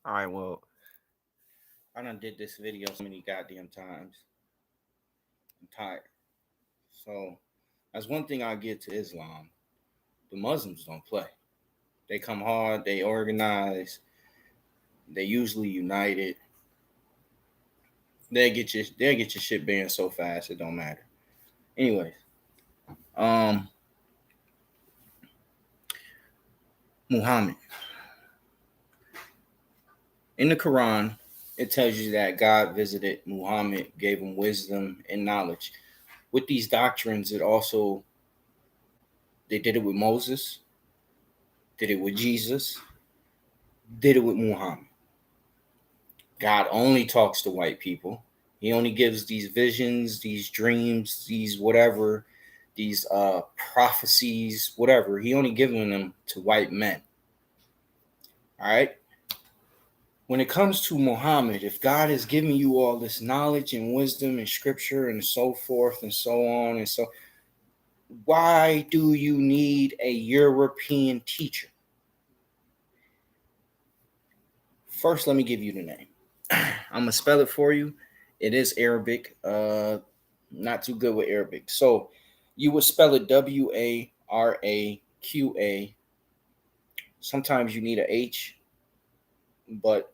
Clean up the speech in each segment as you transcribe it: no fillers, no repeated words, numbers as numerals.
All right, well, I done did this video so many goddamn times. I'm tired. So that's one thing I get to Islam. The Muslims don't play. They come hard, they organize, they usually united. They'll get your shit banned so fast it don't matter. Anyways, um Muhammad. In the Quran, it tells you that God visited Muhammad, gave him wisdom and knowledge. With these doctrines, they did it with Moses, did it with Jesus, did it with Muhammad. God only talks to white people. He only gives these visions, these dreams, these whatever, these prophecies, whatever. He only giving them to white men. All right. When it comes to Muhammad, if God is giving you all this knowledge and wisdom and scripture and so forth and so on and so, why do you need a European teacher? First, let me give you the name. I'm gonna spell it for you. It is Arabic. Not too good with Arabic. So you would spell it Waraqa. Sometimes you need a H, but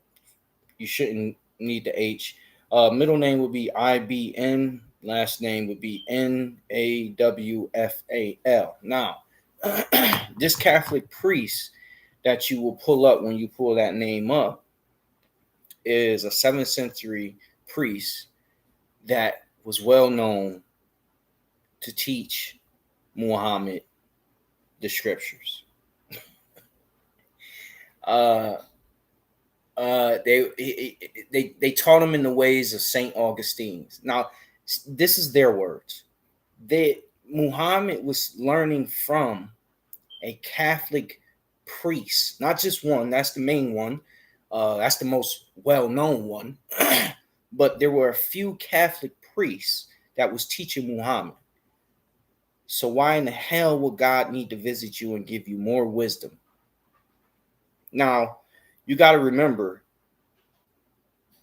you shouldn't need the H. Middle name would be IBN. Last name would be NAWFAL. Now, this Catholic priest that you will pull up when you pull that name up is a 7th century priest that was well known to teach Muhammad the scriptures. They taught him in the ways of Saint Augustine's. Now, this is their words. Muhammad was learning from a Catholic priest, not just one. That's the main one. That's the most well-known one. But there were a few Catholic priests that was teaching Muhammad. So why in the hell would God need to visit you and give you more wisdom? Now, you got to remember,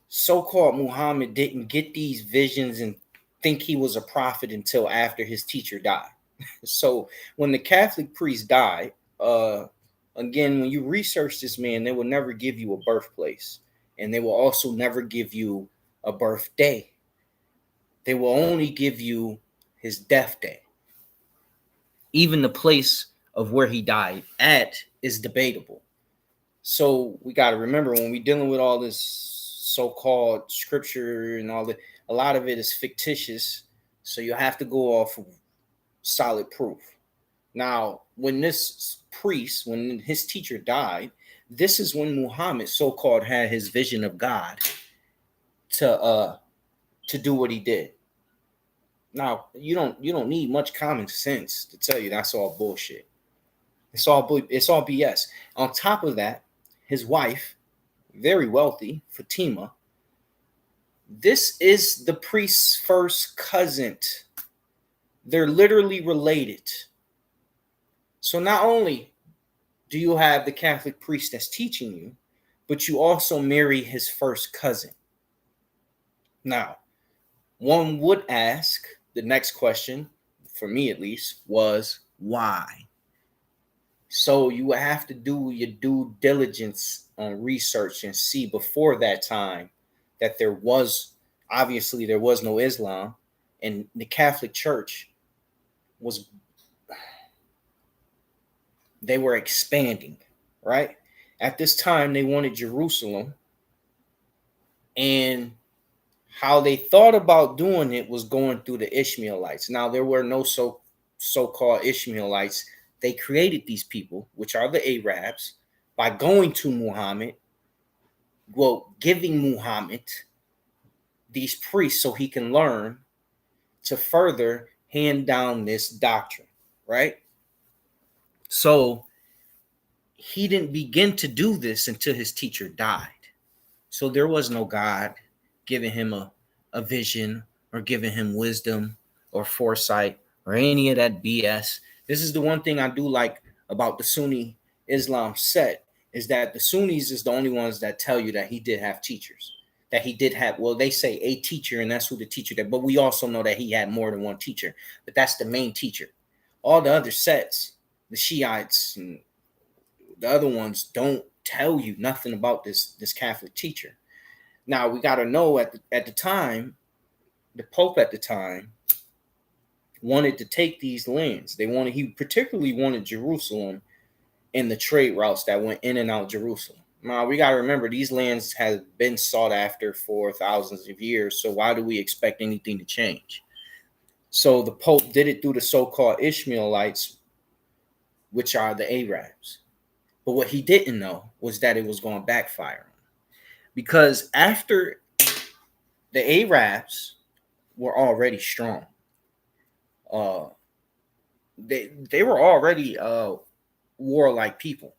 so-called Muhammad didn't get these visions and think he was a prophet until after his teacher died. So when the Catholic priest died, again, when you research this man, they will never give you a birthplace, and they will also never give you a birthday. They will only give you his death day. Even the place of where he died at is debatable. So we got to remember, when we're dealing with all this so-called scripture and all that, a lot of it is fictitious. So you have to go off of solid proof. Now, when this priest, when his teacher died, this is when Muhammad so-called had his vision of God to do what he did. Now, you don't need much common sense to tell you that's all bullshit. It's all BS. On top of that, his wife, very wealthy, Fatima, this is the priest's first cousin. They're literally related. So not only do you have the Catholic priest that's teaching you, but you also marry his first cousin. Now, one would ask, the next question, for me at least, was why? So you would have to do your due diligence on research and see before that time that there was no Islam, and the Catholic Church they were expanding, right? At this time, they wanted Jerusalem, and how they thought about doing it was going through the Ishmaelites. Now, there were no so-called Ishmaelites. They created these people, which are the Arabs, by going to Muhammad, giving Muhammad these priests so he can learn to further hand down this doctrine, right? So he didn't begin to do this until his teacher died. So there was no God giving him a vision or giving him wisdom or foresight or any of that BS. This is the one thing I do like about the Sunni Islam sect, is that the Sunnis is the only ones that tell you that he did have teachers, that he did have, well, they say a teacher, and that's who the teacher that, but we also know that he had more than one teacher, but that's the main teacher. All the other sets, the Shiites and the other ones, don't tell you nothing about this Catholic teacher. Now we got to know at the time, the Pope at the time wanted to take these lands. He particularly wanted Jerusalem and the trade routes that went in and out Jerusalem. Now we got to remember, these lands have been sought after for thousands of years. So why do we expect anything to change? So the Pope did it through the so-called Ishmaelites, which are the Arabs. But what he didn't know was that it was going to backfire, because after the Arabs were already strong, they were already warlike people.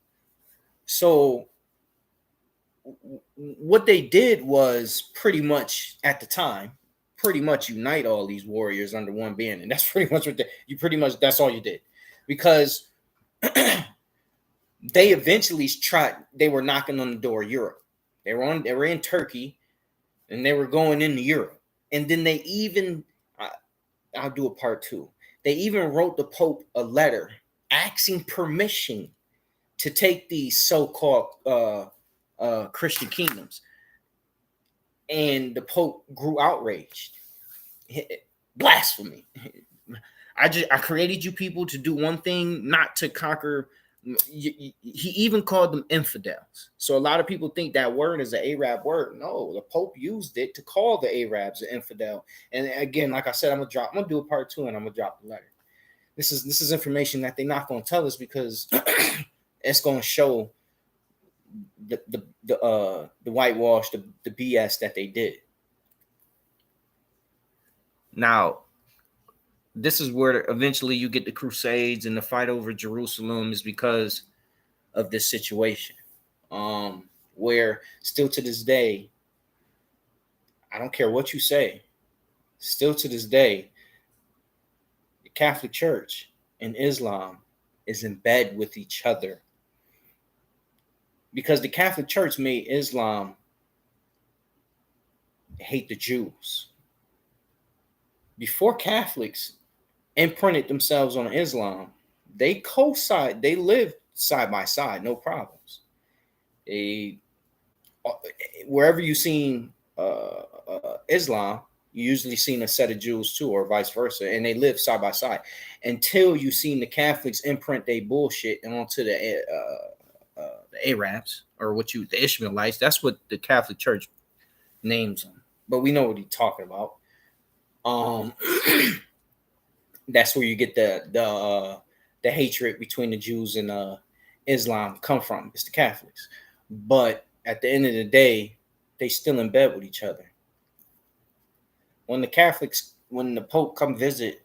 So what they did was pretty much at the time, pretty much unite all these warriors under one band, and that's pretty much what that's all you did, because they eventually tried. They were knocking on the door of Europe. They were in Turkey, and they were going into Europe, and then they even I'll do a part 2. They even wrote the Pope a letter asking permission to take these so-called Christian kingdoms. And the Pope grew outraged. Blasphemy. I created you people to do one thing, not to conquer. He even called them infidels. So a lot of people think that word is an Arab word. No, the Pope used it to call the Arabs an infidel. And again, like I said, I'm gonna do a part 2, and I'm gonna drop the letter. This is information that they're not gonna tell us, because it's gonna show the whitewash, the BS that they did. Now, this is where eventually you get the Crusades, and the fight over Jerusalem is because of this situation, where still to this day, I don't care what you say, still to this day, the Catholic Church and Islam is in bed with each other, because the Catholic Church made Islam hate the Jews. Before Catholics imprinted themselves on Islam, they lived side by side, no problems. Wherever you seen Islam, you usually seen a set of Jews too, or vice versa, and they lived side by side until you seen the Catholics imprint their bullshit onto the Arabs, or the Ishmaelites. That's what the Catholic Church names them, but we know what he's talking about. That's where you get the hatred between the Jews and Islam come from. It's the Catholics. But at the end of the day, they still in bed with each other. When the Pope come visit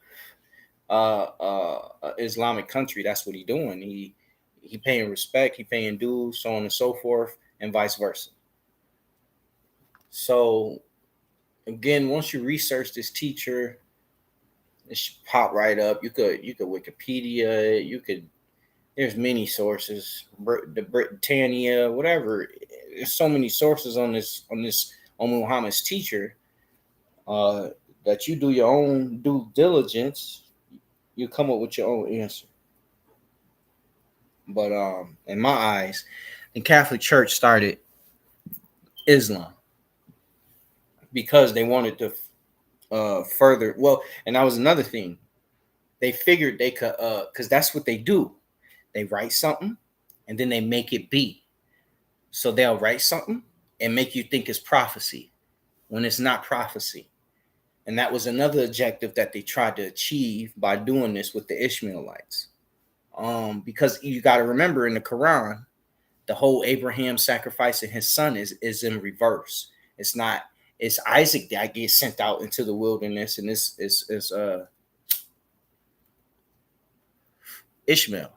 Islamic country, that's what he doing. He paying respect, he paying dues, so on and so forth, and vice versa. So again, once you research this teacher, it should pop right up. You could Wikipedia, there's many sources, the Britannia, whatever. There's so many sources on Muhammad's teacher, that you do your own due diligence, you come up with your own answer. But in my eyes, the Catholic Church started Islam because they wanted to further. Well, and that was another thing. They figured they could, because that's what they do. They write something and then they make it be. So they'll write something and make you think it's prophecy when it's not prophecy. And that was another objective that they tried to achieve by doing this with the Ishmaelites. Because you got to remember, in the Quran, the whole Abraham sacrificing his son is in reverse. It's Isaac that gets sent out into the wilderness, and this is Ishmael.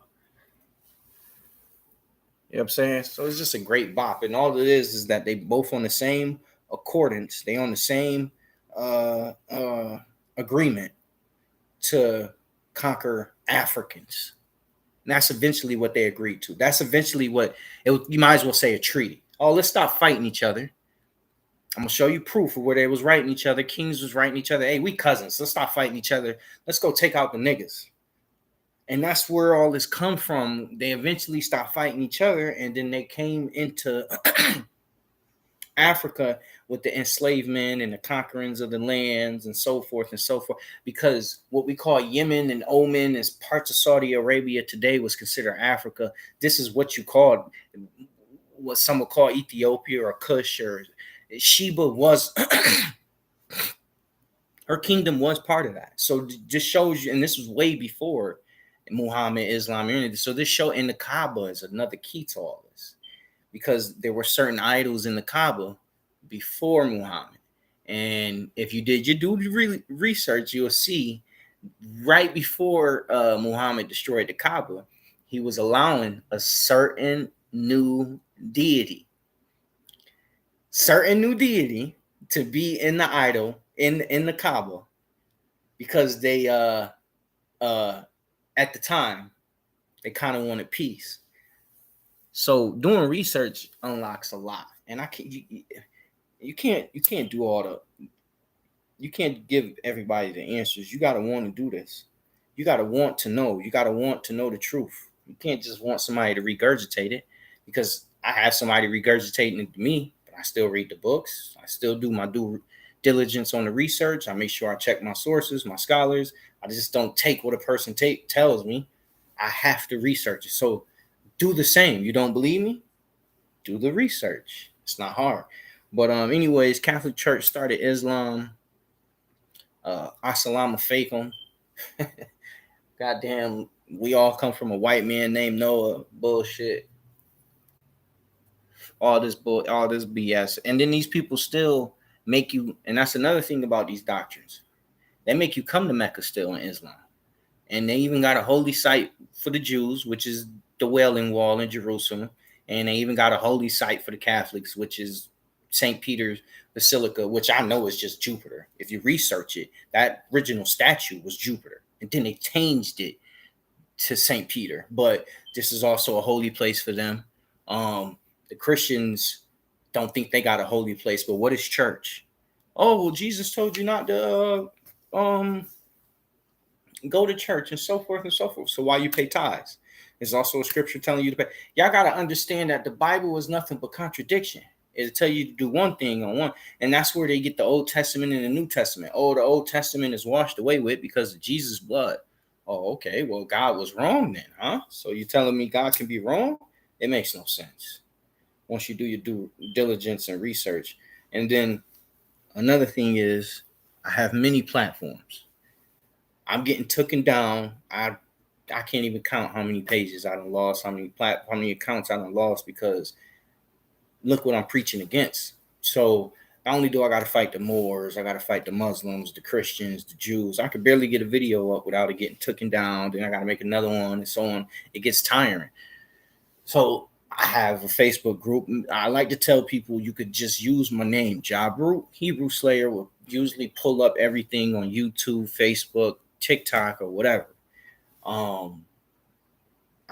You know what I'm saying? So it's just a great bop. And all it is that they both on the same accordance. They on the same agreement to conquer Africans. And that's eventually what they agreed to. That's eventually what you might as well say a treaty. Oh, let's stop fighting each other. I'm gonna show you proof of where they was writing each other. Kings was writing each other. Hey, we cousins. Let's stop fighting each other. Let's go take out the niggas. And that's where all this come from. They eventually stopped fighting each other, and then they came into Africa with the enslavement and the conquerings of the lands and so forth and so forth. Because what we call Yemen and Oman as parts of Saudi Arabia today was considered Africa. This is what you call what some would call Ethiopia or Kush, or Sheba was her kingdom was part of that. So just shows you, and this was way before Muhammad, Islam, unity. So this show in the Kaaba is another key to all this, because there were certain idols in the Kaaba before Muhammad. And if you did your due research, you'll see right before Muhammad destroyed the Kaaba, he was allowing a certain new deity to be in the idol in the Kaaba, because they at the time they kind of wanted peace. So doing research unlocks a lot, and you can't do all the, you can't give everybody the answers. You got to want to do this. You got to want to know. You got to want to know the truth. You can't just want somebody to regurgitate it, because I have somebody regurgitating it to me, but I still read the books. I still do my due diligence on the research. I make sure I check my sources, my scholars. I just don't take what a person tells me. I have to research it. So do the same. You don't believe me? Do the research. It's not hard. But anyways, Catholic Church started Islam. Assalamu alaikum. Goddamn, we all come from a white man named Noah. Bullshit. All this BS. And then these people still make you, and that's another thing about these doctrines. They make you come to Mecca still in Islam. And they even got a holy site for the Jews, which is the Wailing Wall in Jerusalem. And they even got a holy site for the Catholics, which is St. Peter's Basilica, which I know is just Jupiter. If you research it, that original statue was Jupiter. And then they changed it to St. Peter. But this is also a holy place for them. The Christians don't think they got a holy place, but what is church? Oh, well, Jesus told you not to go to church and so forth and so forth. So why you pay tithes? There's also a scripture telling you to pay. Y'all got to understand that the Bible is nothing but contradiction. It'll tell you to do one thing on one, and that's where they get the Old Testament and the New Testament. Oh, the Old Testament is washed away with because of Jesus' blood. Oh, okay. Well, God was wrong then, huh? So you're telling me God can be wrong? It makes no sense once you do your due diligence and research. And then another thing is, I have many platforms. I'm getting taken down. I can't even count how many pages I done lost, how many accounts I done lost, because look what I'm preaching against. So not only do I got to fight the Moors, I got to fight the Muslims, the Christians, the Jews. I could barely get a video up without it getting taken down. Then I got to make another one and so on. It gets tiring. So I have a Facebook group. I like to tell people you could just use my name, Jabru. Hebrew Slayer will usually pull up everything on YouTube, Facebook, TikTok, or whatever. I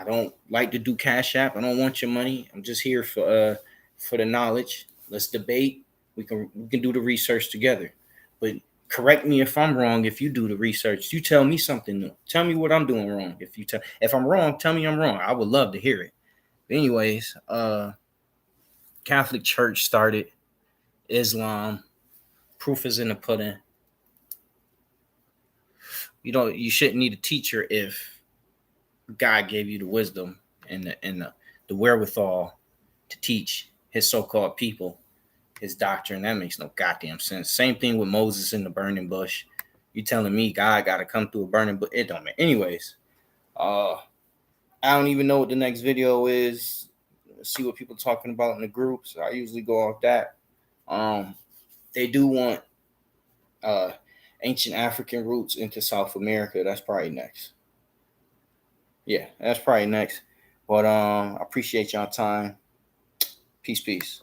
don't like to do Cash App. I don't want your money. I'm just here for the knowledge. Let's debate. We can do the research together. But correct me if I'm wrong. If you do the research, you tell me something new. Tell me what I'm doing wrong. If I'm wrong, tell me I'm wrong. I would love to hear it. But anyways, Catholic Church started Islam. Proof is in the pudding. You shouldn't need a teacher if God gave you the wisdom and the wherewithal to teach his so-called people his doctrine. That makes no goddamn sense. Same thing with Moses in the burning bush. You telling me God got to come through a burning bush? It don't make. Anyways, I don't even know what the next video is. Let's see what people are talking about in the groups. I usually go off that. They do want ancient African roots into South America. That's probably next. Yeah, that's probably next. But I appreciate y'all time. Peace.